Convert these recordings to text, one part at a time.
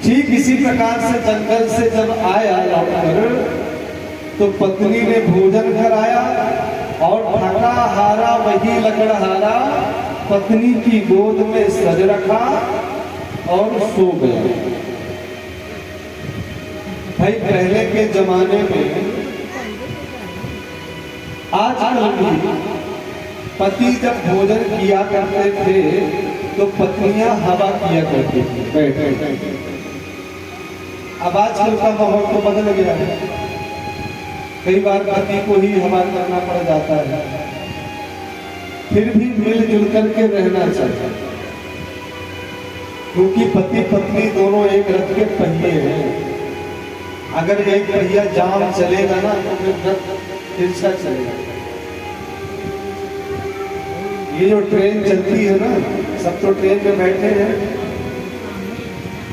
ठीक इसी प्रकार से जंगल से जब आया लौटकर तो पत्नी ने भोजन कराया और थका हारा वही लकड़हारा पत्नी की गोद में सज रखा और सो गया। भाई पहले के जमाने में आजकल भी पति जब भोजन किया करते थे तो पत्नियां हवा किया करती थी बैठे। अब आजकल का माहौल तो बदल गया है, कई बार पति को ही हवा करना पड़ जाता है। फिर भी मिलजुल करके रहना चाहिए, क्योंकि पति पत्नी दोनों एक रथ के पहिए हैं। अगर एक पहिया जाम चलेगा ना तो फिर रथ तिरछा चलेगा। ये जो ट्रेन चलती है ना, सब तो ट्रेन में बैठे हैं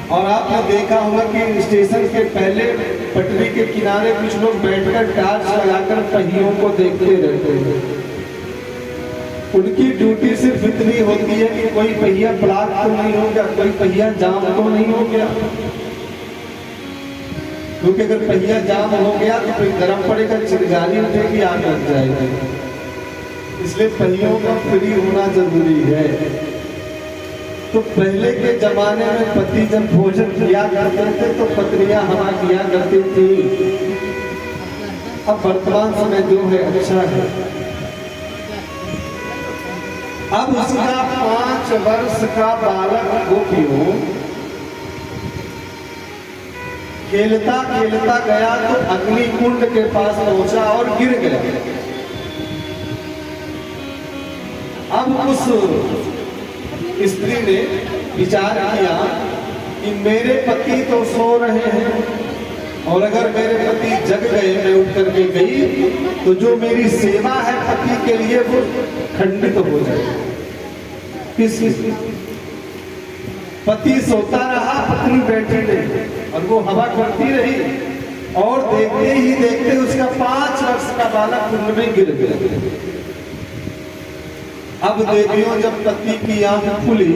और आपने देखा होगा कि स्टेशन के पहले पटरी के किनारे कुछ लोग बैठकर टार्च लगाकर पहियों को देखते रहते हैं। उनकी ड्यूटी सिर्फ इतनी होती है कि कोई पहिया ब्लॉक तो नहीं हो गया, कोई पहिया जाम तो नहीं हो गया, क्योंकि अगर पहिया जाम हो गया तो फिर गर्म पड़ेगा, चिंगारी उठेगी, आग लग जाएगी। इसलिए पहियों का फ्री होना जरूरी है। तो पहले के जमाने में पति जब भोजन किया करते थे तो पत्नियां हवा किया करती थी। अब वर्तमान समय जो है अच्छा है। अब उसका 5 वर्ष का बालक गोपियों खेलता खेलता गया तो अग्नि कुंड के पास पहुंचा और गिर गया। अब उस स्त्री ने विचार किया कि मेरे पति तो सो रहे हैं और अगर मेरे पति जग गए, मैं उठ करके गई तो जो मेरी सेवा है पति के लिए वो खंडित हो जाएगी। पति सोता रहा, पत्नी बैठी रही और वो हवा करती रही और देखते ही देखते उसका 5 वर्ष का बालक कुंड में गिर गया। अब देवियों जब पति की आंख खुली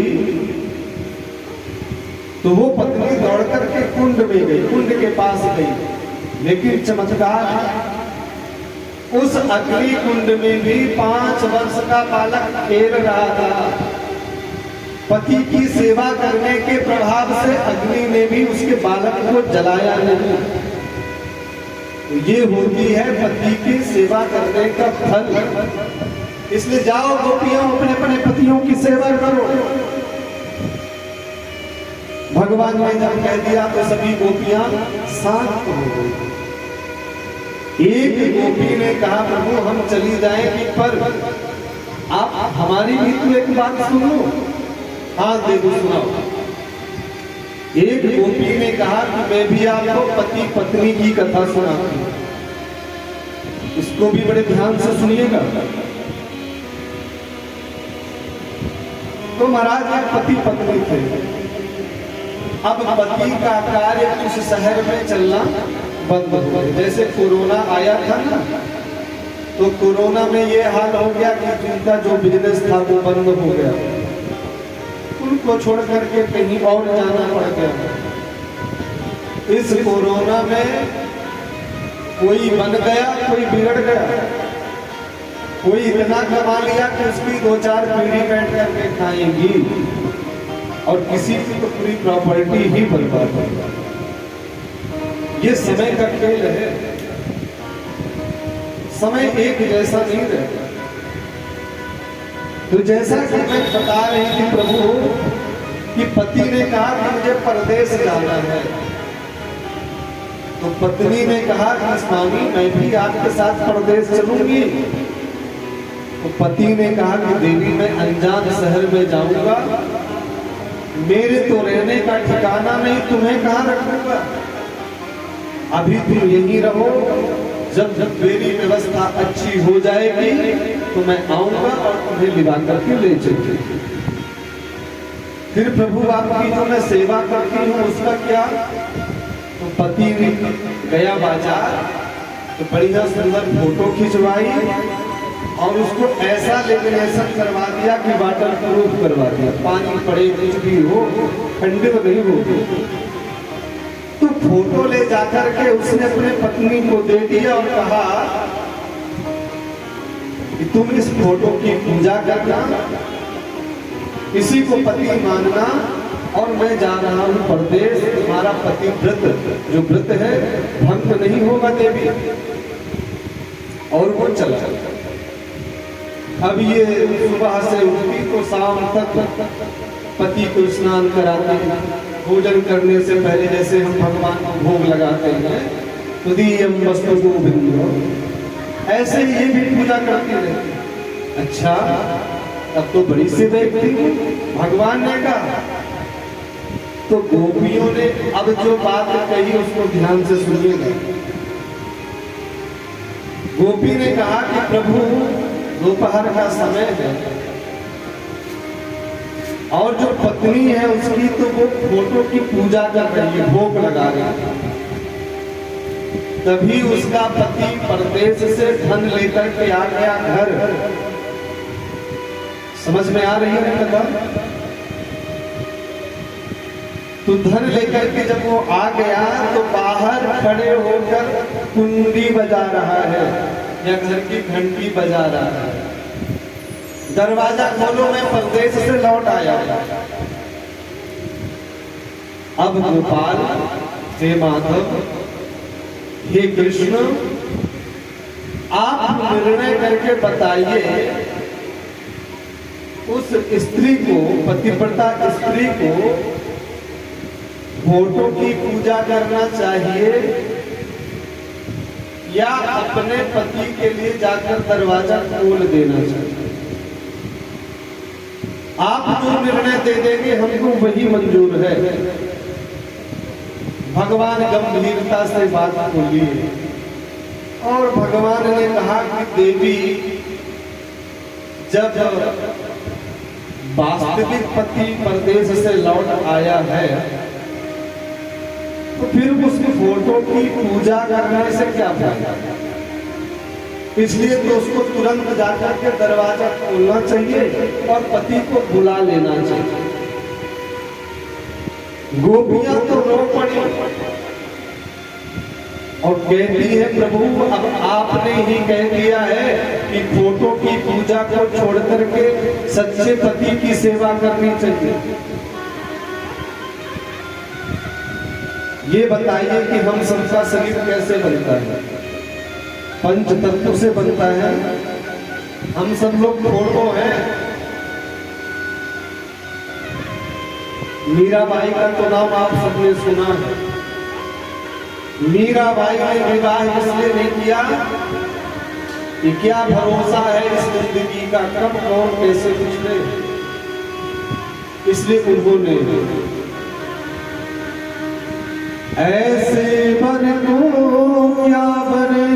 तो वो पत्नी दौड़ करके कुंड में गई, कुंड के पास गई। लेकिन चमत्कार, उस अग्नि कुंड में भी 5 वर्ष का बालक खेल रहा था। पति की सेवा करने के प्रभाव से अग्नि ने भी उसके बालक को जलाया नहीं। तो ये होती है पति की सेवा करने का फल। इसलिए जाओ गोपियों, अपने अपने पतियों की सेवा करो। भगवान ने जब कह दिया तो सभी गोपियां शांत हो गई। एक गोपी ने कहा प्रभु हम चली जाएंगी, पर आप हमारी भी तो एक बात सुनो। हाँ देखो सुनाओ। एक गोपी ने कहा कि मैं भी आपको पति पत्नी की कथा सुनाती हूं, इसको भी बड़े ध्यान से सुनिएगा। तो महाराज एक पति पत्नी थे। अब पति का कार्य उस शहर में चलना बंद हो गया। जैसे कोरोना आया था ना, तो कोरोना में ये हाल हो गया कि जिनका जो बिजनेस था वो बंद हो गया, उनको छोड़ करके कहीं और जाना पड़ गया। इस कोरोना में कोई बन गया, कोई बिगड़ गया, कोई इतना कमा लिया कि उसकी 2-4 पीढ़ी बैठ करके खाएंगी और किसी की तो पूरी प्रॉपर्टी ही बर्बाद हो गई। ये समय का खेल है, समय एक जैसा नहीं रहता। तो जैसा कि मैं बता रही थी प्रभु कि पति ने कहा कि मुझे परदेश जाना है, तो पत्नी ने कहा कि स्वामी मैं भी आपके साथ परदेश चलूंगी। तो पति ने कहा कि देवी मैं अनजान शहर में जाऊंगा, मेरे तो रहने का ठिकाना नहीं, तुम्हें कहां रखूंगा। अभी तुम यहीं रहो, जब मेरी व्यवस्था अच्छी हो जाएगी तो मैं आऊंगा और तुम्हें लिवा करके ले चलूंगी। फिर प्रभु आपकी जो मैं सेवा करती हूँ उसका क्या। तो पति ने गया बाजार तो बढ़िया सुंदर फोटो खिंचवाई और उसको ऐसा लेमिनेशन करवा दिया कि वाटर प्रूफ करवा दिया, पानी पड़े कुछ भी हो खंडित नहीं होगी। तो फोटो ले जाकर के उसने अपने पत्नी को दे दिया और कहा कि तुम इस फोटो की पूजा करना, इसी को पति मानना, और मैं जा रहा हूं परदेश, तुम्हारा पति व्रत जो व्रत है भंग नहीं होगा देवी। और वो चला। अब ये सुबह से उठती तो शाम तक पति को स्नान कराते, भोजन करने से पहले जैसे हम भगवान को भोग लगाते हैं, तुदीयम वस्तु गोविंदो, ऐसे ही ये भी पूजा करती रहती। अच्छा, अब तो बड़ी सी व्यक्ति भगवान ने कहा। तो गोपियों ने अब जो बात कही उसको ध्यान से सुनिएगा। गोपी ने कहा कि प्रभु दोपहर का समय है और जो पत्नी है उसकी तो वो फोटो की पूजा कर रही है, भोग लगा रही है। तभी उसका पति परदेश से धन लेकर के आ गया घर। समझ में आ रही है कथा? तो धन लेकर के जब वो आ गया तो बाहर खड़े होकर कुंडी बजा रहा है या घर की घंटी बजा रहा है, दरवाजा खोलो मैं परदेश से लौट आया। अब गोपाल, हे माधव, हे कृष्ण, आप निर्णय करके बताइए उस स्त्री को, पतिव्रता स्त्री को फोटो की पूजा करना चाहिए या अपने पति के लिए जाकर दरवाजा खोल देना चाहिए। आप जो निर्णय दे देंगे हमको वही मंजूर है। भगवान गंभीरता से बात बोलिए और भगवान ने कहा कि देवी, जब वास्तविक पति परदेश से लौट आया है तो फिर उस फोटो की पूजा करने से क्या फायदा? इसलिए तो उसको तुरंत जाकर के दरवाजा खोलना चाहिए और पति को बुला लेना चाहिए। गोपियां तो रो पड़ी और कहती है प्रभु अब आपने ही कह दिया है कि फोटो की पूजा को छोड़ करके सच्चे पति की सेवा करनी चाहिए। ये बताइए कि हम सबका शरीर कैसे बनता है? पंच तत्व से बनता है। हम सब लोग फोटो हैं। मीराबाई का तो नाम आप सबने सुना है। मीराबाई ने विवाह इसलिए नहीं किया कि क्या भरोसा है इस जिंदगी का, कब कौन कैसे कुछ नहीं, इसलिए उन्होंने ऐसे बर को क्या बने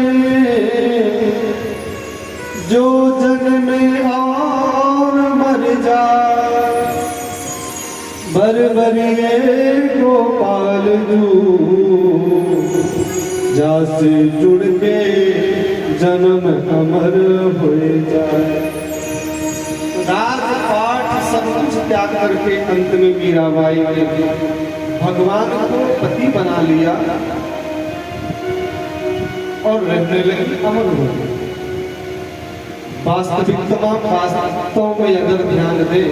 जो जन्मे और मर जाए, बरबरिए गोपाल जासे जुड़ के जन्म अमर हो जाए। राजपाट सब कुछ त्याग करके अंत में मीराबाई ने भगवान को पति बना लिया और रहने लगी अमर हो गई। वास्तव में अगर ध्यान दे,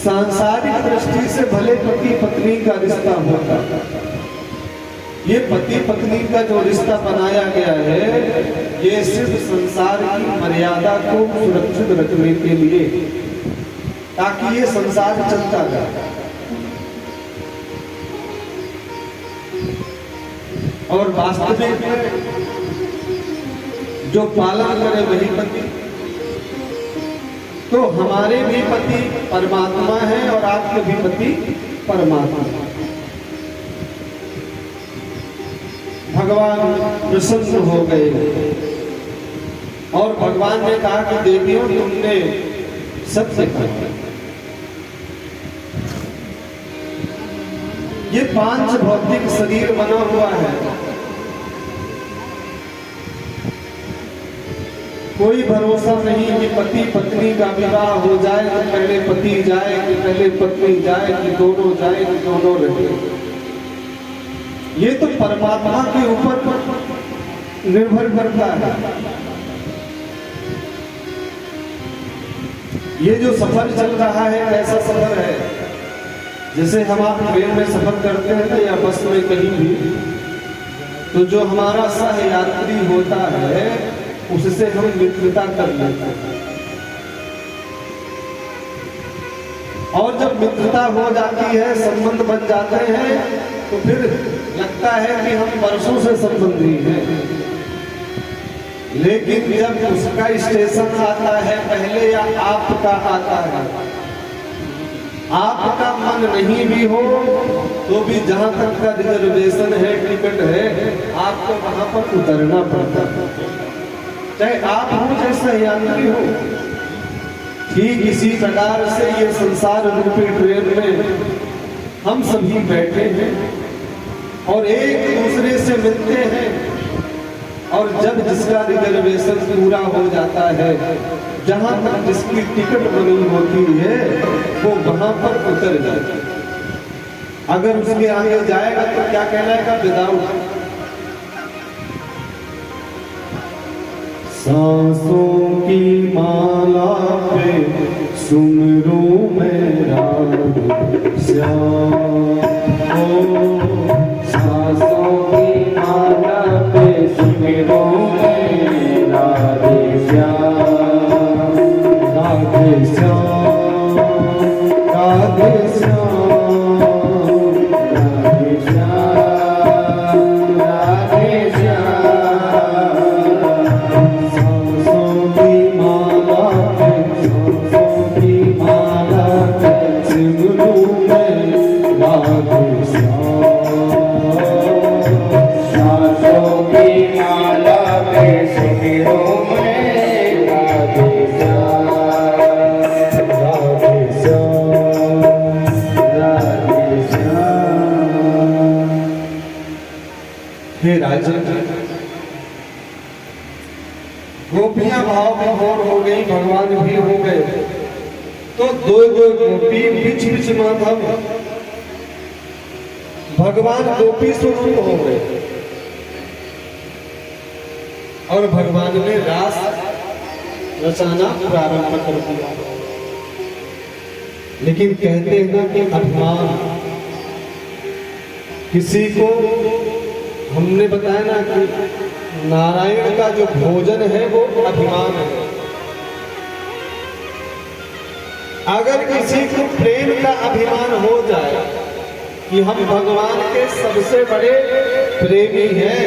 सांसारिक दृष्टि से भले पति पत्नी का रिश्ता होता, ये पति पत्नी का जो रिश्ता बनाया गया है ये सिर्फ संसार की मर्यादा को सुरक्षित रखने के लिए, ताकि ये संसार चलता जाए। और वास्तविक जो पालन करे वही पति। तो हमारे भी पति परमात्मा है और आपके भी पति परमात्मा है। भगवान प्रसन्न हो गए और भगवान ने कहा कि देवियों तुमने सत्य कहा। ये पांच भौतिक शरीर बना हुआ है, कोई भरोसा नहीं कि पति पत्नी का विवाह हो जाए तो पहले पति जाए कि पहले पत्नी जाए कि दोनों जाए कि दोनों रहे। ये तो परमात्मा के ऊपर निर्भर करता है। ये जो सफर चल रहा है कैसा सफर है? जैसे हम आप ट्रेन में सफर करते हैं या बस में कहीं भी, तो जो हमारा सह यात्री होता है उससे हम मित्रता कर लेते हैं, और जब मित्रता हो जाती है, संबंध बन जाते हैं, तो फिर लगता है कि हम वर्षों से संबंधी हैं। लेकिन जब उसका स्टेशन आता है पहले या आपका आता है, आपका मन नहीं भी हो तो भी जहां तक का रिजर्वेशन है, टिकट है, आपको वहां पर उतरना पड़ता है, चाहे आप हो जैसा यात्री हो। ठीक इसी प्रकार से ये संसार रूपी ट्रेन में हम सभी बैठे हैं और एक दूसरे से मिलते हैं, और जब जिसका रिजर्वेशन पूरा हो जाता है, जहां तक जिसकी टिकट बनी होती है, वो वहां पर उतर जाता है। अगर उसके आगे जाएगा तो क्या कहलाएगा? विदाउट। सांसों की माला पे सुमरूं मैं राधे श्याम, सांसों की माला पे सुमरूं मैं राधे श्याम, राधे श्याम, राधे श्याम, राधे श्याम, राधे श्याम। सांसों की माला पे, सांसों की माला पे सिमरूं मैं राधे श्याम, सांसों की माला पे सिमरूं मैं राधे श्याम, राधे श्याम, राधे श्याम। हे राजन, गोपियां भाव विभोर हो गई, भगवान भी हो गए, तो दो दो गोपी बीच बीच माधव, भगवान गोपी स्वरूप हो गए और भगवान ने रास रचाना प्रारंभ कर दिया। लेकिन कहते हैं ना कि अभिमान, किसी को हमने बताया ना कि नारायण का जो भोजन है वो अभिमान है। अगर किसी को प्रेम का अभिमान हो जाए कि हम भगवान के सबसे बड़े प्रेमी हैं,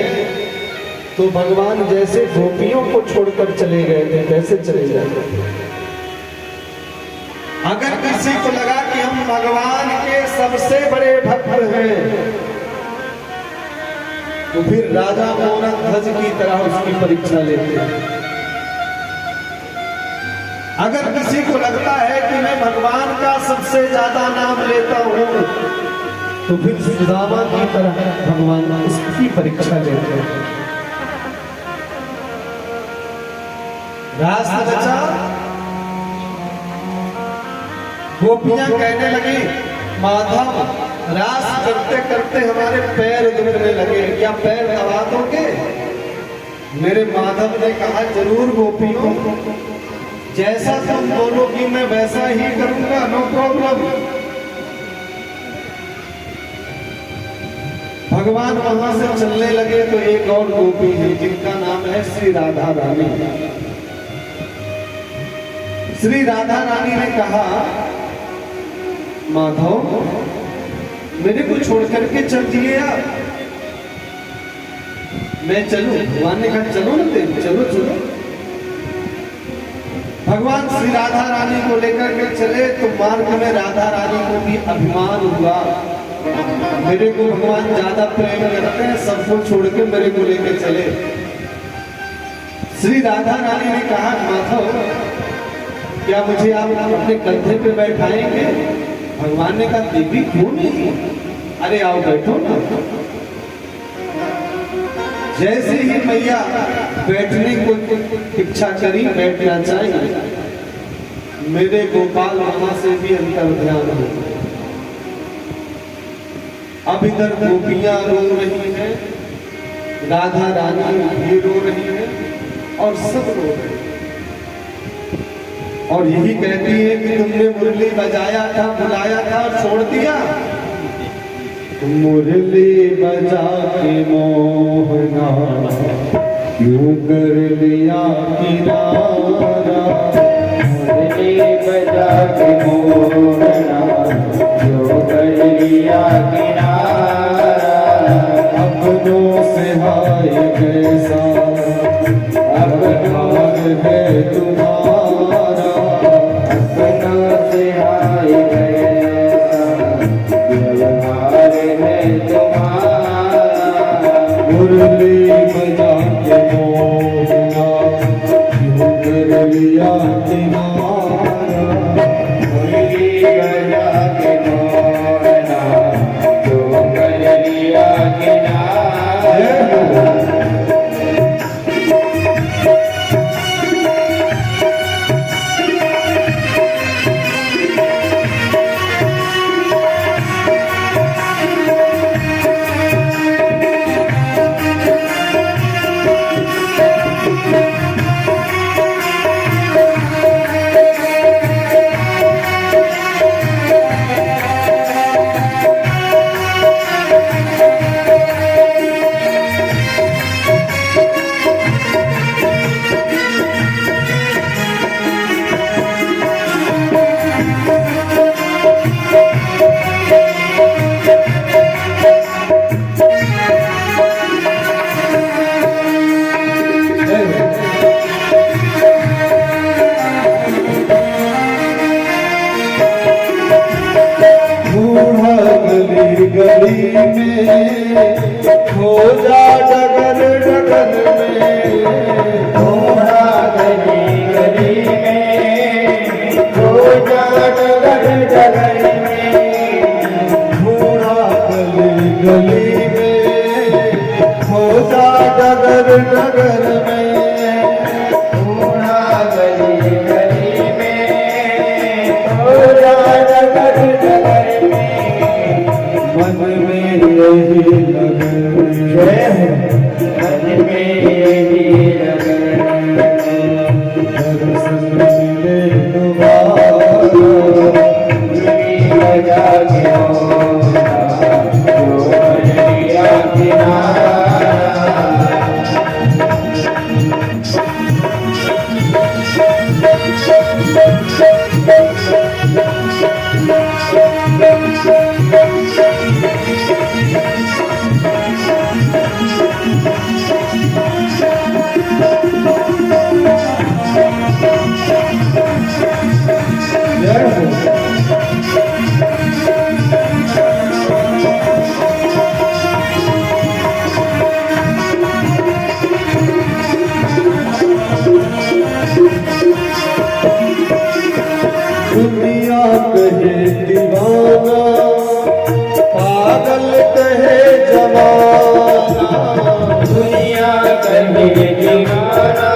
तो भगवान जैसे गोपियों को छोड़कर चले गए थे कैसे चले जाते। अगर किसी को लगा कि हम भगवान के सबसे बड़े भक्त हैं, तो फिर राजा मोहन ध्वज की तरह उसकी परीक्षा लेते हैं। अगर किसी को लगता है कि मैं भगवान का सबसे ज्यादा नाम लेता हूं, तो फिर सुदामा की तरह भगवान उसकी परीक्षा लेते हैं। रास रचा, गोपियां कहने लगी, माधव रास करते करते हमारे पैर दुखने लगे, क्या पैर दबा दोगे? मेरे माधव ने कहा, जरूर गोपियों, जैसा तुम बोलोगी मैं वैसा ही करूंगा, नो प्रॉब्लम। भगवान वहां से चलने लगे तो एक और गोपी है जिनका नाम है श्री राधा रानी। श्री राधा रानी ने कहा, माधव मेरे को छोड़ करके चल दिए आप, मैं चलूं? भगवान ने कहा, चलो ना देव, चलो चलो। भगवान श्री राधा रानी को लेकर के चले तो मार्ग में राधा रानी को भी अभिमान हुआ, मेरे को भगवान ज्यादा प्रेम करते हैं, सबको छोड़ के मेरे को लेकर चले। श्री राधा रानी ने कहा, माधव क्या मुझे आप अपने कंधे पे बैठाएंगे? भगवान ने कहा, देवी क्यों नहीं, अरे आओ बैठो ना। जैसे ही मैया बैठने को इच्छा करी, बैठना चाहिए, मेरे गोपाल वहां से भी अंतर ध्यान हो। अब इधर गोपियां रो रही हैं, राधा रानी भी रो रही है और सब रो रहे हैं, और यही कहती है कि तुमने मुरली बजाया था, बुलाया था और छोड़ दिया। मुरली बजा के मोहना क्यों कर लिया किनारा, मुरली बजा के मोहना क्यों कर लिया किनारा, अपनों से हाय कैसा अब हाल है तुम्हारा, अपनों से हाय कैसा व्यवहार है तुम्हारा, मुरली बजा के मोहना क्यों कर लिया किनारा, मुरली बजा के मोहना क्यों कर लिया किनारा। गली में खो जा डगर डगर में, थोड़ा गली गली में खो जा डगर डगर में, थोड़ा गली गली में खो जा डगर डगर में, थोड़ा गली गली में खो जा डगर डगर में, मन में यही लगन, मन में यही लगन, दर्शन मिले दोबारा, मुरली बजा के मोहना क्यों कर लिया किनारा। दुनिया कहे दीवाना, पागल कहे जवाना, दुनिया कहे दीवाना,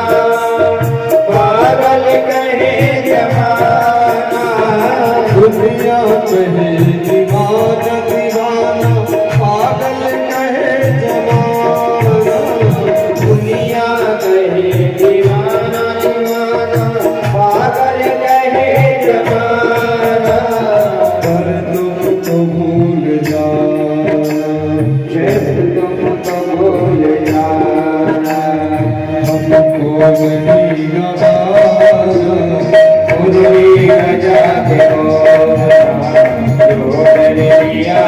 पागल कहे जवाना, दुनिया कहे दीवाना दीवाना, पागल कहे जवाना, दुनिया कहे दीवाना दीवाना, पागल कहे जमाना, पर तुम तो भूल जाना, तुम तो भूल जाना, हमको नहीं गवाना, मुरली बजा के मोहना क्यों कर लिया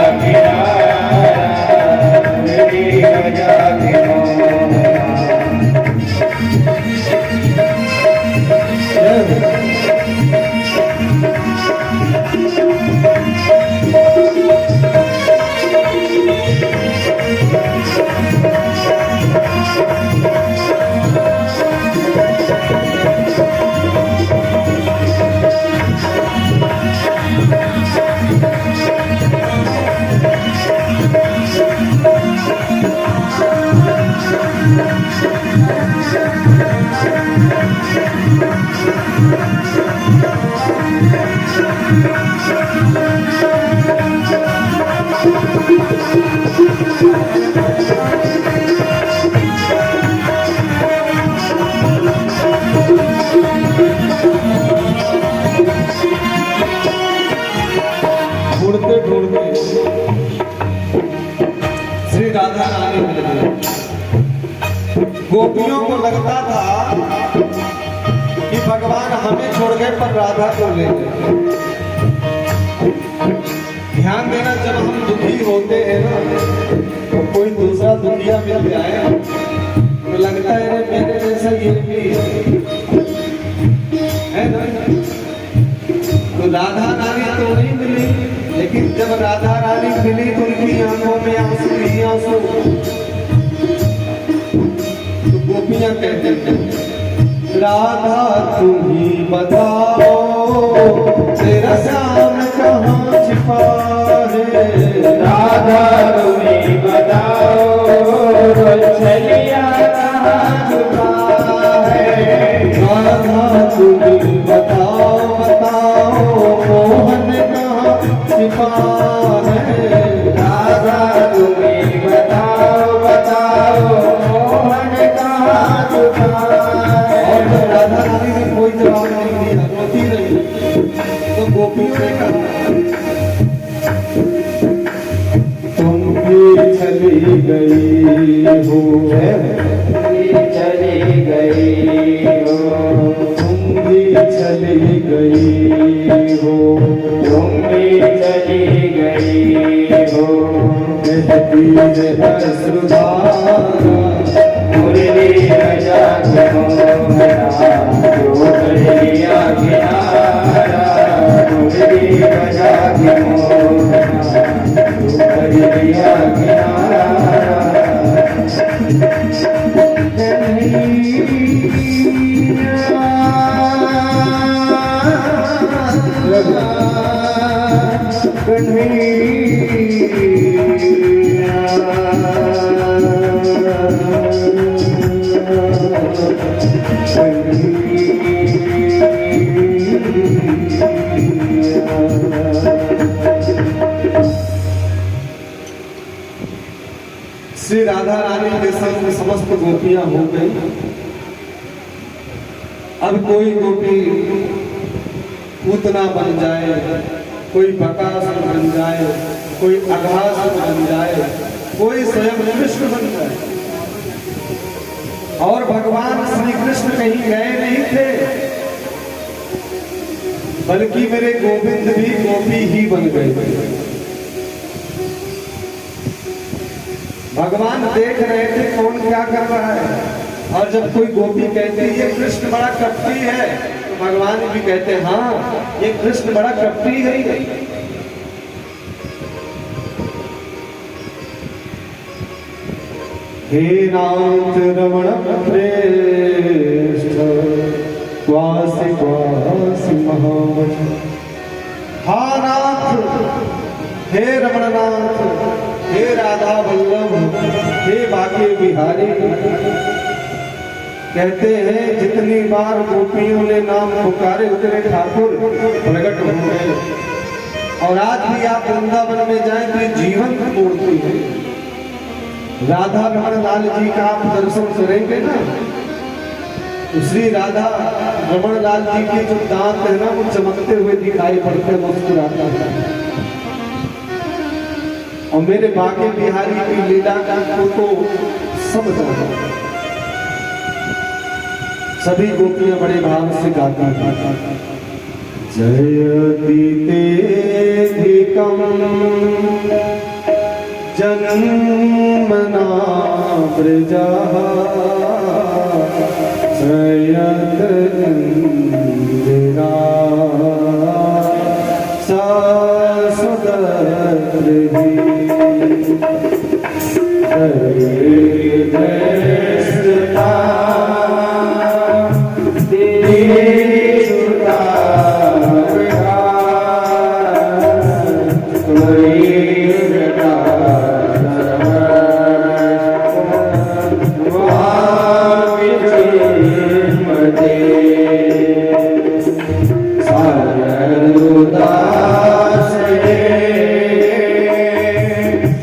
ढूंढते ढूंढते श्री राधा रानी मिल गई। गोपियों को लगता था कि भगवान हमें छोड़ गए पर राधा को ले गए। ध्यान देना, जब हम दुखी होते हैं ना तो कोई दूसरा दुखिया मिल जाए तो लगता है मेरे जैसा ये भी है ना। तो राधा रानी तो नहीं मिली, लेकिन जब राधा रानी मिली तो उनकी आंखों में आंसू ही आंसू। तो गोपियां कहते हैं राधा तुम ही बताओ तेरा श्याम कहाँ छिपा है। राधा तुम ही बताओ चलिया कहाँ छुपा है। राधा तुम ही बताओ बताओ मोहन कहाँ छिपा है। राधा तुम ही बताओ बताओ मोहन कहाँ छुपा है। और राधा रानी ने कोई जवाब नहीं दिया, रोती रही। तो गोपियों ने कहा तुम भी चली गई हो, चली गई हो, तुम भी चली गई हो, तुम भी चली गई हो। कहती है अश्रुधारा मुरली बजा के मोहना जो कर लिया किनारा। मुरली बजा के मोहना जो कर लिया किनारा। श्री राधा रानी के संग समस्त गोपियां हो गई। अब कोई गोपी पूतना बन जाए, कोई बकासुर बन जाए, कोई अघासुर बन जाए, कोई स्वयं कृष्ण बन जाए। और भगवान श्री कृष्ण कहीं गए नहीं थे, बल्कि मेरे गोविंद भी गोपी ही बन गए। भगवान देख रहे थे कौन क्या कर रहा है, और जब कोई गोपी कहती है ये कृष्ण बड़ा कपटी है, तो भगवान भी कहते हैं हाँ ये कृष्ण बड़ा कपटी है ही। हे नाथ रमण श्रेष्ठ क्वासि क्वासि महावचन। हा नाथ, हे रमणनाथ, हे राधा वल्लभ, हे बाके बिहारी। कहते हैं जितनी बार गोपियों ने नाम पुकारे उतने ठाकुर प्रकट हो गए। और आज भी आप वृंदावन में जाएं तो जीवन मूर्ति है राधा रमण लाल जी का। आप दर्शन करेंगे ना तो श्री राधा रमण लाल जी के जो दांत है ना वो चमकते हुए दिखाई पड़ते, मुस्कुराता है। और मेरे बाके बिहारी की लीला को तो सब जानते हैं। सभी गोपियां बड़े भाव से गाती हैं जयति तेधिकं जन्मना प्रजाः जयत इंदिरा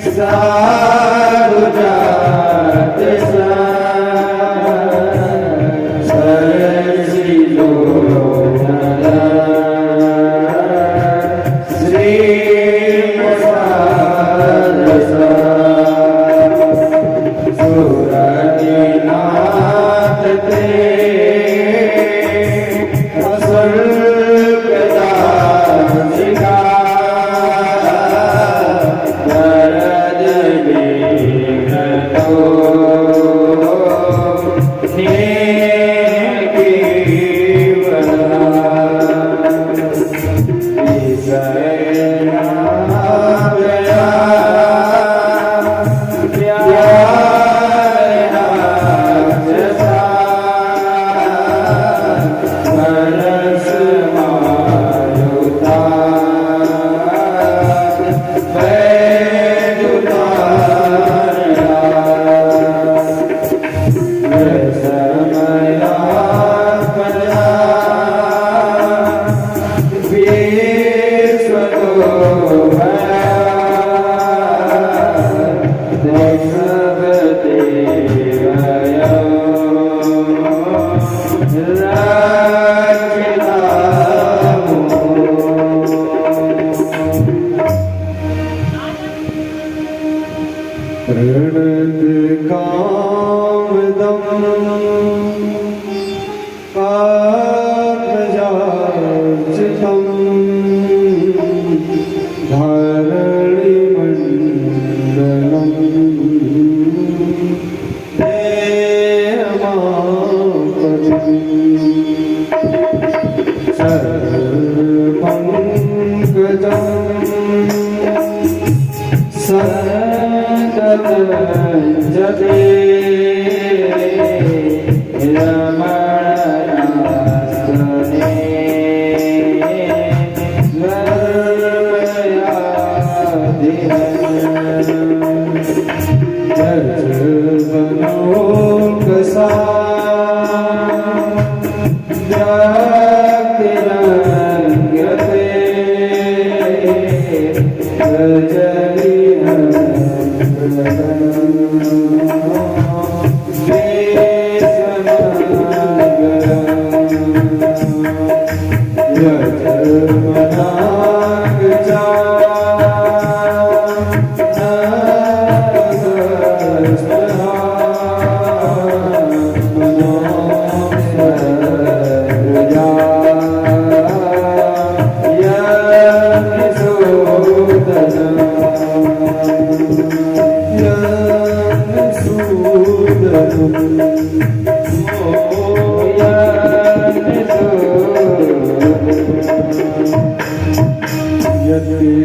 साधु जात सा श्री प्रसाद सूरजनाथ ते असुर प्रदासिका वरद विघ्नतो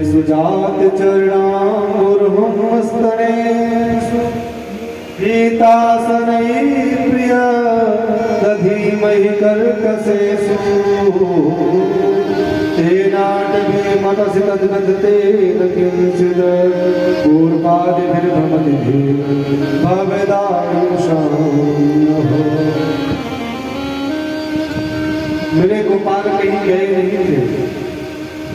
सुजात चरणामुर्हुमस्तनेषु गीतासनै प्रिय दधीमहि कर्कशेषु तेनाटवे मनसि तद्गतेन किञ्चित् पूर्वादिभिर्भवति भवेदायुषाम्। मेरे गोपाल कहीं गए नहीं थे,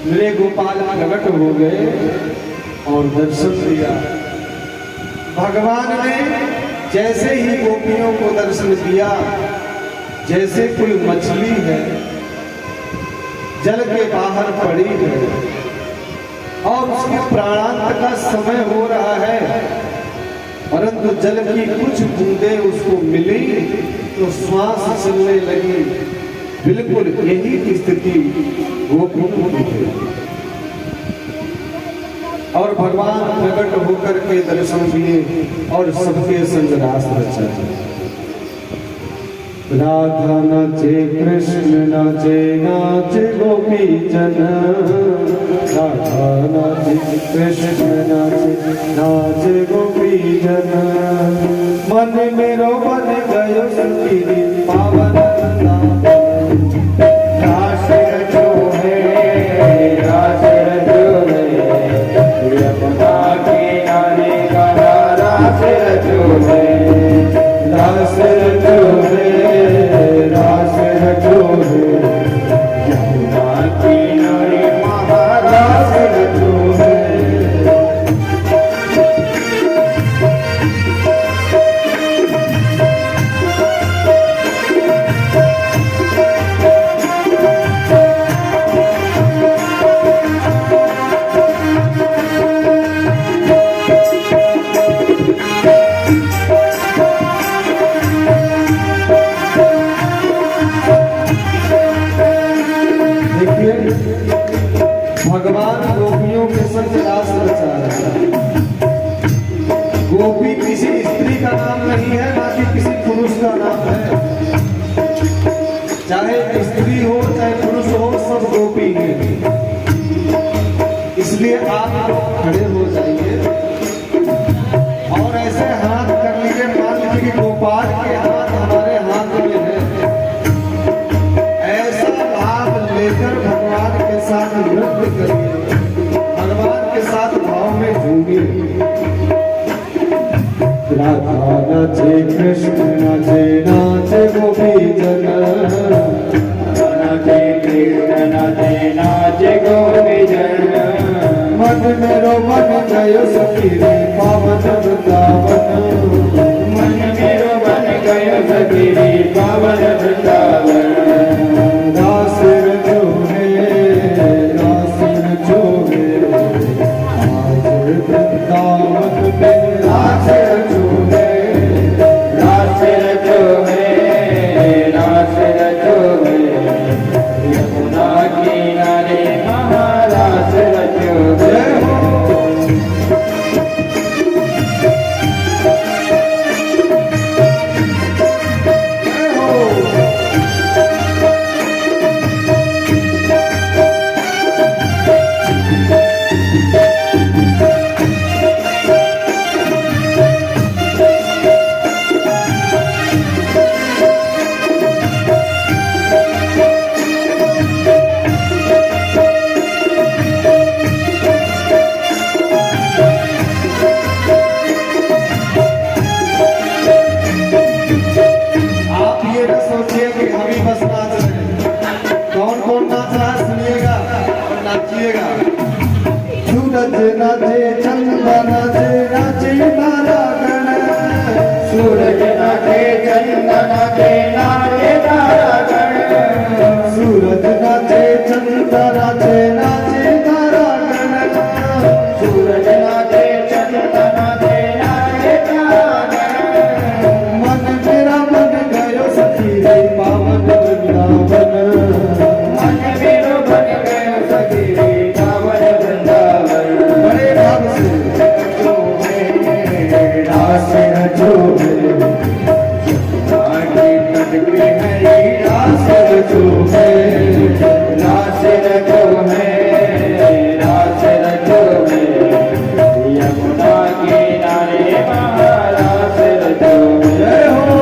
मेरे गोपाल प्रकट हो गए और दर्शन दिया। भगवान ने जैसे ही गोपियों को दर्शन दिया, जैसे कोई मछली है जल के बाहर पड़ी है और उसके प्राणांत का समय हो रहा है, परंतु जल की कुछ बूंदें उसको मिली तो श्वास चलने लगी। बिल्कुल यही स्थिति गोपियों की है और भगवान प्रकट होकर के दर्शन दिए और सबके संग रास रचा। राधा नाचे कृष्ण नाचे नाचे गोपी जन, राधा नाचे कृष्ण नाचे नाचे गोपी जन, मन मेरो बन गयो संकीर्ति पावन गोपियों के संग रास रचा है। गोपी किसी स्त्री का नाम नहीं है, ना कि किसी पुरुष का नाम है। चाहे स्त्री हो चाहे पुरुष हो, सब गोपी है। इसलिए आप लोग खड़े हो जाइए और ऐसे हाथ कर लीजिए, मान लीजिए कि गोपाल के हाथ हमारे हाथ में है। ऐसा भाव लेकर भगवान के साथ नृत्य करिए, भगवान के साथ भाव में झूमिए। राधा नाचे कृष्ण नाचे, नाचे गोपी जन, नाचे कृष्ण नाचे, नाचे गोपी जन। मन मेरो मन गयो सखी रे पावन वृंदावन। मन मेरो मन गयो सखी रे पावन वृंदावन। रास रचोरे, रास रचोरे, आज वृंदावन में रास रचोरे। रास रचो है, रास रचो है, यमुना किनारे महारास रचो है। आप ये न सोचिए कि हम ही बस नाच रहे हैं। कौन कौन नाच रहा है सुनिएगा और नाचिएगा। सूरज नाचे, चंद्रमा नाचे, नाचे तारागण। सूरज नाचे, चंद्र नाचे, नाचे तारागण। सूरज नाचे, चंद्रमा नाचे, नाचे तारागण। सूरज नाचे, चंद्र नाचे, नाचे तारागण। मन मेरा मन गयो सखी रे पावन वृंदावन। मन मेरो बन गयो सखी रे पावन वृंदावन। बड़े भाव से रचो है, रास रचो है, आगे तट पे हरी रास रचो है। रास रचो है, रास रचो है, यमुना किनारे महारास रचो है। जय हो।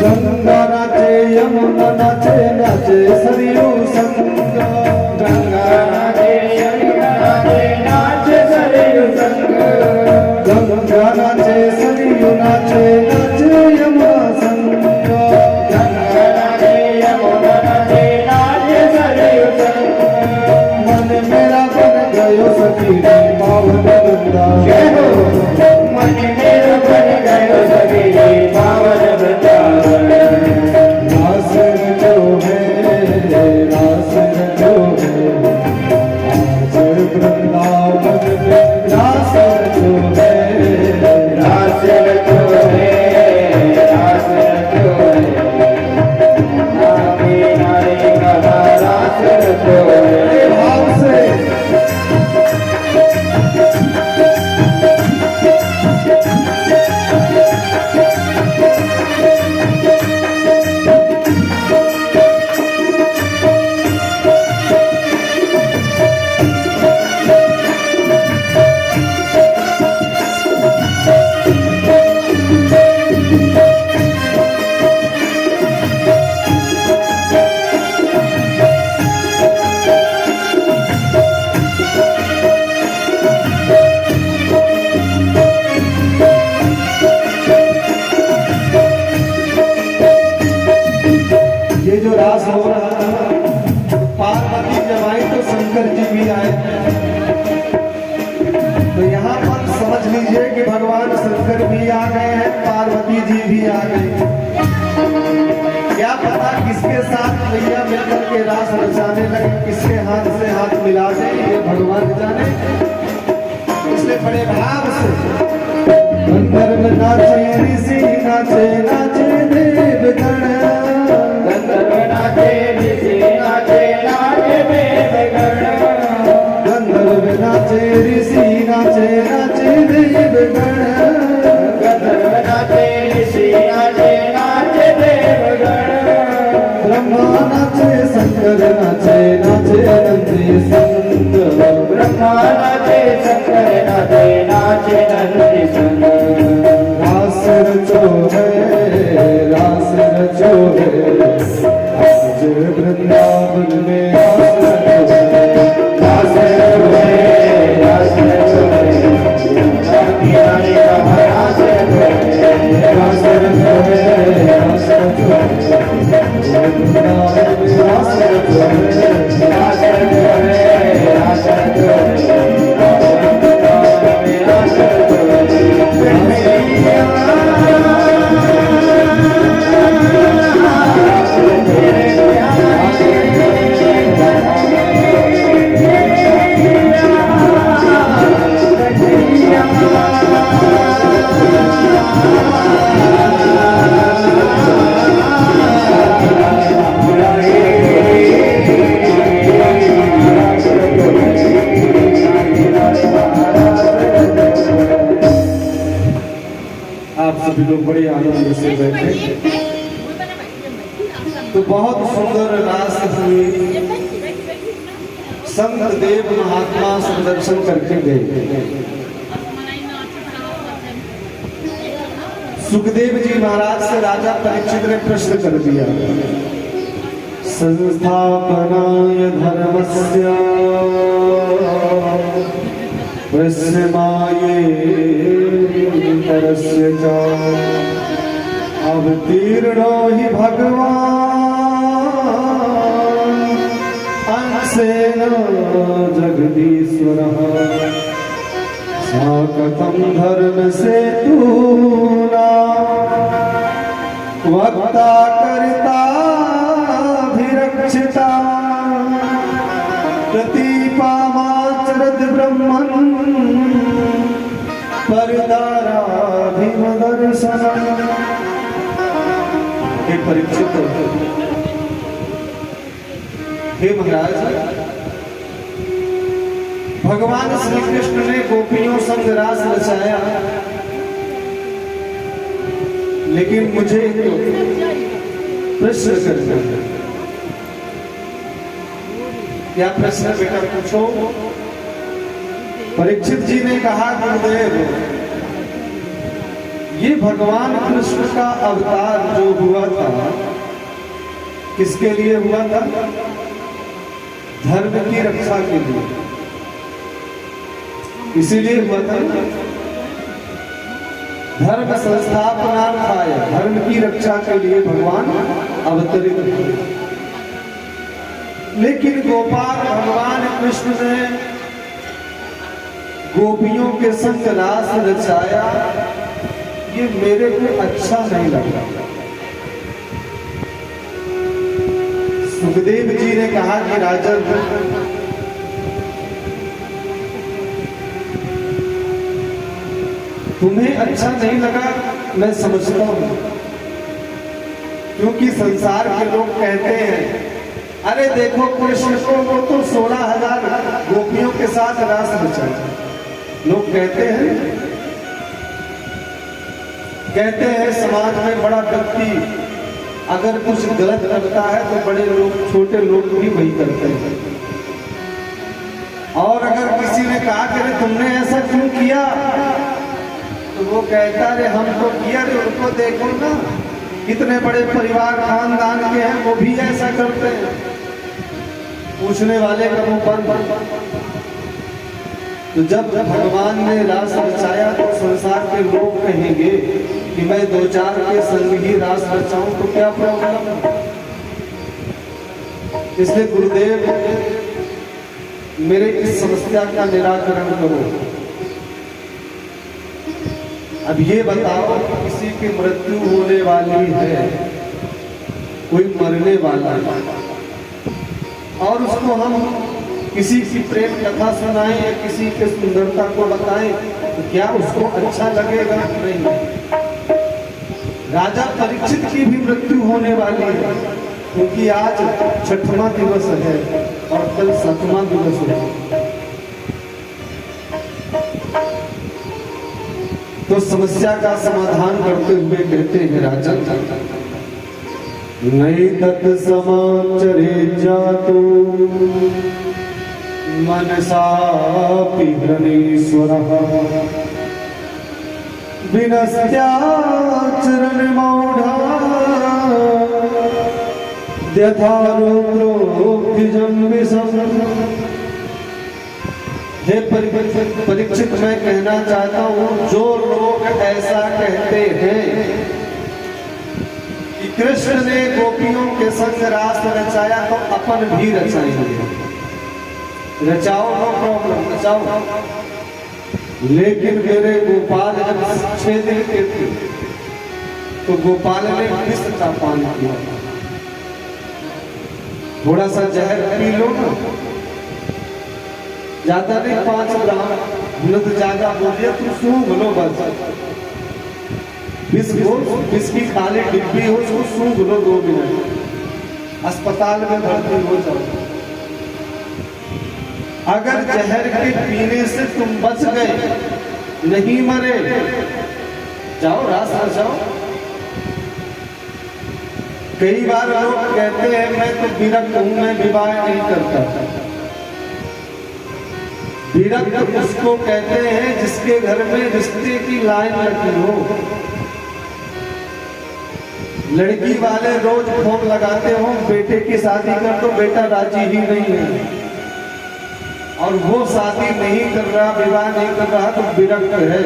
गंगा नाचे, यमुना नाचे, नाचे सरयू संग। गंगा नाचे, यमुना नाचे, नाचे सरयू संग। गंगा नाचे, सरयू नाचे, नाचे यमुना संग। गंगा नाचे, यमुना नाचे, नाचे सरयू संग। मन मेरा बन गयो सखी रे पावन वृंदावन। जय हो। मन मेरो बन गयो सखी रे पावन वृंदावन। रास रचो है, रास रचो है, आज वृंदावन में रास रचो है। रास रचो है, रास रचो है, नारे नारे कहा रास रचो है। बड़े भाव से तो यहाँ पर समझ लीजिए कि भगवान शंकर भी आ गए हैं, पार्वती जी भी आ गई। क्या पता किसके साथ भैया मिलकर के रास रचाने लगे, किसके हाथ से हाथ मिला दे, ये भगवान जाने। इसलिए बड़े भाव से गंधर्व नाचे ऋषि नाचे, नाचे देवगण, गंधर्व नाचे ऋषि नाचे, नाचे देवगण, गंधर्व नाचे ऋषि नाचे, नाचे देवगण, गंधर्व नाचे ऋषि नाचे, नाचे देवगण, ब्रह्मा नाचे शंकर नाचे, नाचे नंदी संत, ब्रह्मा नाचे शंकर नाचे, नाचे नंदी संत, रास रचो है, रास रचो है, आज वृंदावन में रास रचो है, रास रचो है, रास रचो है, किनारे का रास रचो है, रास रचो है, रास रचो है, वृंदावन में रास रचो है, रास रचो है, रास रचो है, रास रचो आप सभी लोग बड़े आनंद से बैठे। तो बहुत सुंदर रास हुई, संत देव महात्मा संदर्शन करके गए। सुखदेव जी महाराज से राजा परीक्षित ने प्रश्न कर दिया, संस्थापनाय धर्मस्य प्रश्नमाये तरस्य च अवतीर्णो हि भगवान अंशेन जगदीश्वरः साकतं धर्म सेतूना वक्ता कर्ता अभिरक्षिता प्रतीपामाचरद ब्रह्मन् परदाराभिमदर्शनम्। हे परीक्षित, हे महाराज, भगवान श्री कृष्ण ने गोपियों संग रास रचाया, लेकिन मुझे प्रश्न करना है। क्या प्रश्न बेटा पूछो? परीक्षित जी ने कहा, गुरुदेव, ये भगवान कृष्ण का अवतार जो हुआ था, किसके लिए हुआ था? धर्म की रक्षा के लिए, इसीलिए हुआ था। धर्म संस्थापनार्थाय, धर्म की रक्षा के लिए भगवान अवतरित हुए। लेकिन गोपाल भगवान कृष्ण ने गोपियों के संग रास रचाया, ये मेरे को अच्छा नहीं लगा। सुखदेव जी ने कहा कि राजन, तुम्हें अच्छा नहीं लगा, मैं समझता हूं, क्योंकि संसार के लोग कहते हैं, अरे देखो कृष्ण को, वो तो 16,000 गोपियों के साथ रास रचाया। लोग कहते हैं समाज में बड़ा व्यक्ति अगर कुछ गलत करता है तो बड़े लोग, छोटे लोग भी वही करते हैं। और अगर किसी ने कहा कि तुमने ऐसा क्यों किया, तो वो कहता है हम तो किया, रे उनको देखो ना, कितने बड़े परिवार खानदान के हैं, वो भी ऐसा करते हैं। पूछने वाले का मुंह बंद। तो जब भगवान ने रास रचाया तो संसार के लोग कहेंगे कि मैं 2-4 के संग ही रास रचाऊं, तो क्या प्रॉब्लम है? इसलिए गुरुदेव मेरे इस समस्या का निराकरण करो। अब ये बताओ कि किसी की मृत्यु होने वाली है, कोई मरने वाला है, और उसको हम किसी की प्रेम कथा सुनाएं या किसी के सुंदरता को बताएं तो क्या उसको अच्छा लगेगा? नहीं। राजा परीक्षित की भी मृत्यु होने वाली है, क्योंकि आज 6वां दिवस है और कल 7वां दिवस है। तो समस्या का समाधान करते हुए कहते हैं राजन, नई तत् समाचरे जातो मनसापि हृणीश्वरः विनस्त्याचरण मौढ़ा यथा रुद्रोऽभिजं विषम्। हे परीक्षित, मैं कहना चाहता हूँ, जो लोग ऐसा कहते हैं कि कृष्ण ने गोपियों के संग रास रचाया तो अपन भी रचाएंगे, रचाओ, नो प्रॉब्लम, रचाओ। लेकिन मेरे गोपाल जब 6 दिन के थे तो गोपाल ने विष का पान किया। थोड़ा सा जहर पी लो ना, ज्यादा नहीं, 5 ग्राम, तो ज्यादा बोलिए तुम सूंघ लो बस। विष की खाली डिब्बी हो, उसको सूंघ लो 2 मिनट, अस्पताल में भर्ती हो जाओ। अगर जहर के पीने से तुम बच गए, नहीं मरे, जाओ रास रचाओ। कई बार लोग कहते हैं मैं तो विरक्त हूं, मैं विवाह नहीं करता। विरक्त उसको कहते हैं जिसके घर में रिश्ते की लाइन लगी हो। लड़की वाले रोज फोन लगाते हो, बेटे की शादी कर दो, बेटा राजी ही नहीं है, और वो शादी नहीं कर रहा, विवाह नहीं कर रहा तो विरक्त है।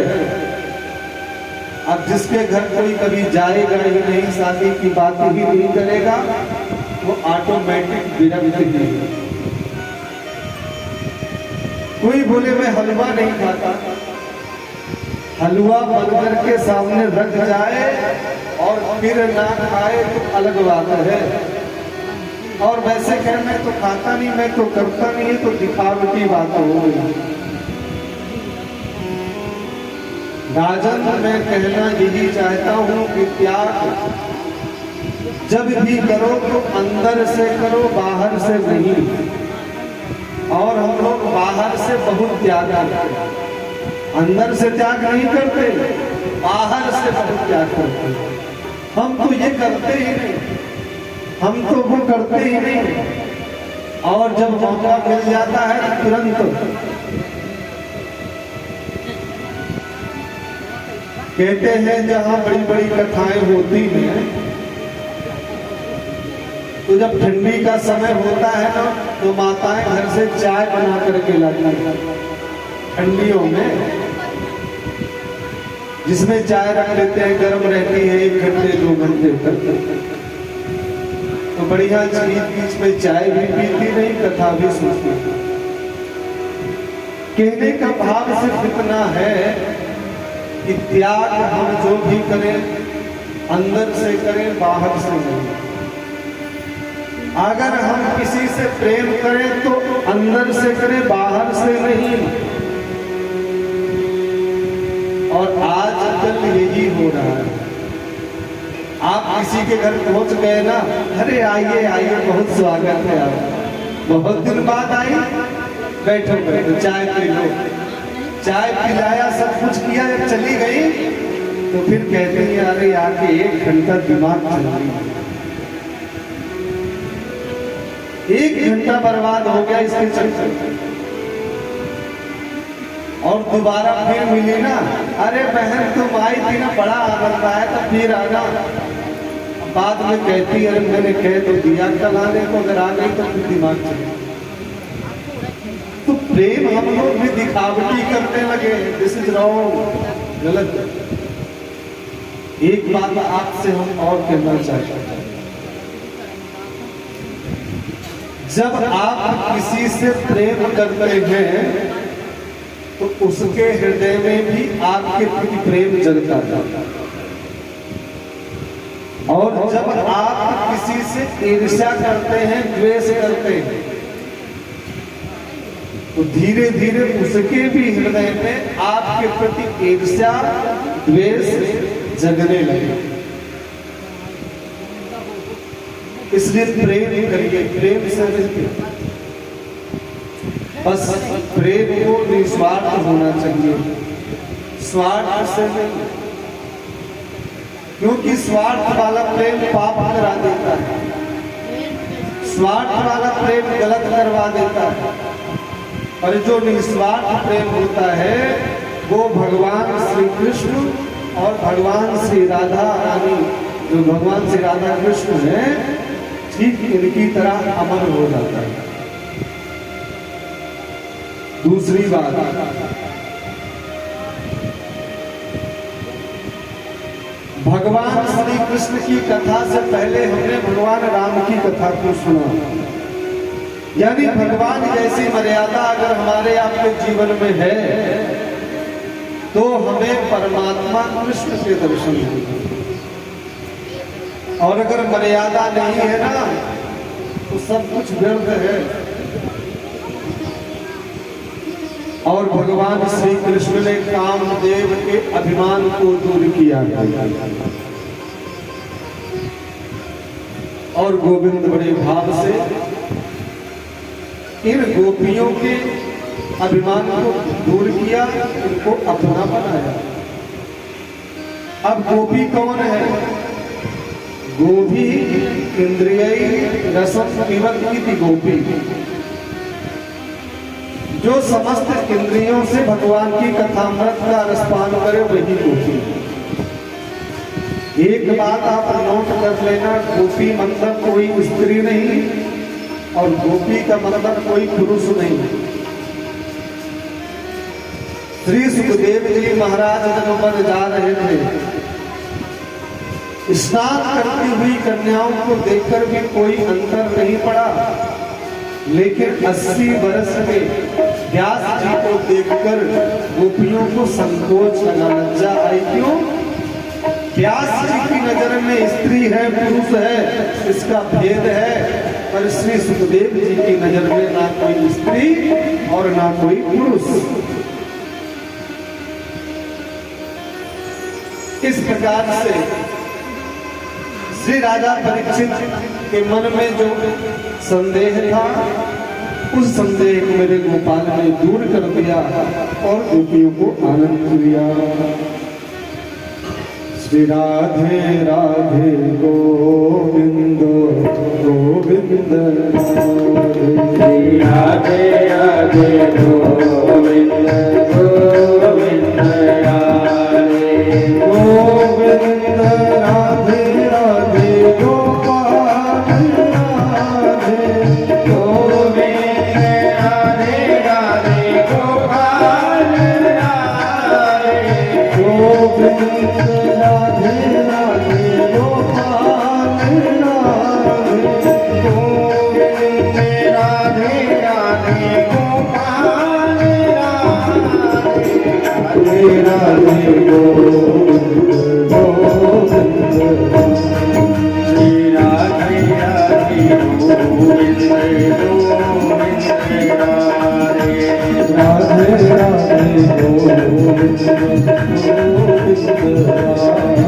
अब जिसके घर कोई कभी जाएगा ही नहीं, शादी की बात ही नहीं करेगा, वो ऑटोमेटिक विरक्त ही है। कोई बोले मैं हलवा नहीं खाता, हलवा बर्गर के सामने रख जाए और फिर ना खाए तो अलग बात है। और वैसे कह मैं तो खाता नहीं, मैं तो करता नहीं है, तो दिखावटी बात हो गई। राजन, मैं कहना यही चाहता हूं कि त्याग जब भी करो तो अंदर से करो, बाहर से नहीं। और हम लोग बाहर से बहुत त्याग करते हैं, अंदर से त्याग नहीं करते, बाहर से बहुत त्याग करते हैं। हम तो ये करते ही नहीं, हम तो वो करते ही नहीं, और जब मौका मिल जाता है तो तुरंत कहते हैं जहां बड़ी बड़ी कथाएं होती हैं तो जब ठंडी का समय होता है ना तो माताएं घर से चाय बना करके लाती हैं ठंडियों में, जिसमें चाय रख लेते हैं, गर्म रहती है 1 घंटे 2 घंटे तक। तो बढ़िया बीच में चाय भी पीती नहीं, कथा भी सुनती। कहने का भाव सिर्फ इतना है कि त्याग हम जो भी करें अंदर से करें, बाहर से नहीं। अगर हम किसी से प्रेम करें तो अंदर से करें, बाहर से नहीं। और आजकल यही हो रहा है। आप किसी के घर पहुंच गए ना, अरे आइए आइए, बहुत स्वागत है, आप बहुत दिन बाद आई, बैठो बैठो, चाय पी लो। चाय पिलाया, सब कुछ किया, जब चली गई तो फिर कहते हैं अरे आके 1 घंटा दिमाग चल रही है, 1 घंटा बर्बाद हो गया इसके चक्कर। और दोबारा फिर मिली ना, अरे बहन तुम आई थी ना, बड़ा आनंद आया था, फिर आना। बाद में कहती अरे मैंने कह तो दिया कल आने को, अगर आ गई तो फिर दिमाग चले। तो प्रेम हम लोग भी दिखावटी करने लगे, दिस इज रॉन्ग, गलत। एक बात आपसे हम और कहना चाहते हैं, जब आप किसी से प्रेम करते हैं तो उसके हृदय में भी आपके प्रति प्रेम जगता है, और जब आप किसी से ईर्ष्या करते हैं, द्वेष करते हैं, तो धीरे धीरे उसके भी हृदय में आपके प्रति ईर्ष्या द्वेष जगने लगे। इसलिए प्रेम करिए, प्रेम से रहिए। बस प्रेम को निस्वार्थ होना चाहिए, स्वार्थ से नहीं, क्योंकि स्वार्थ वाला प्रेम पाप करा देता है, स्वार्थ वाला प्रेम गलत करवा देता है। और जो निस्वार्थ प्रेम होता है वो भगवान श्री कृष्ण और भगवान श्री राधा रानी, जो भगवान श्री राधा कृष्ण हैं, ठीक इनकी तरह अमर हो जाता है। दूसरी बात, भगवान श्री कृष्ण की कथा से पहले हमने भगवान राम की कथा को सुना। यानी भगवान जैसी मर्यादा अगर हमारे आपके जीवन में है तो हमें परमात्मा कृष्ण के दर्शन होंगे, और अगर मर्यादा नहीं है ना तो सब कुछ व्यर्थ है। और भगवान श्री कृष्ण ने कामदेव के अभिमान को दूर किया और गोविंद बड़े भाव से इन गोपियों के अभिमान को दूर किया, इनको अपना बनाया। अब गोपी कौन है? गोभी इंद्रिय रसम पिबती गोपी, जो समस्त इंद्रियों से भगवान की कथामृत का रसपान करे वही गोपी। एक बात आप नोट कर लेना, गोपी मतलब कोई स्त्री नहीं और गोपी का मतलब कोई पुरुष नहीं। श्री सुखदेव जी महाराज जब वन जा रहे थे, स्नान करती हुई कन्याओं को देखकर भी कोई अंतर नहीं पड़ा, लेकिन 80 वर्ष में व्यास जी को देखकर गोपियों को संकोच लगा, लज्जा आई। क्यों? व्यास जी की नजर में स्त्री है पुरुष है इसका भेद है, पर श्री सुखदेव जी की नजर में ना कोई स्त्री और ना कोई पुरुष। इस प्रकार से श्री राजा परीक्षित के मन में जो संदेह था, उस संदेह को मेरे गोपाल ने दूर कर दिया और गोपियों को आनंद दिया। श्री राधे राधे गोविंद गोविंद, श्री राधे राधे गोविंद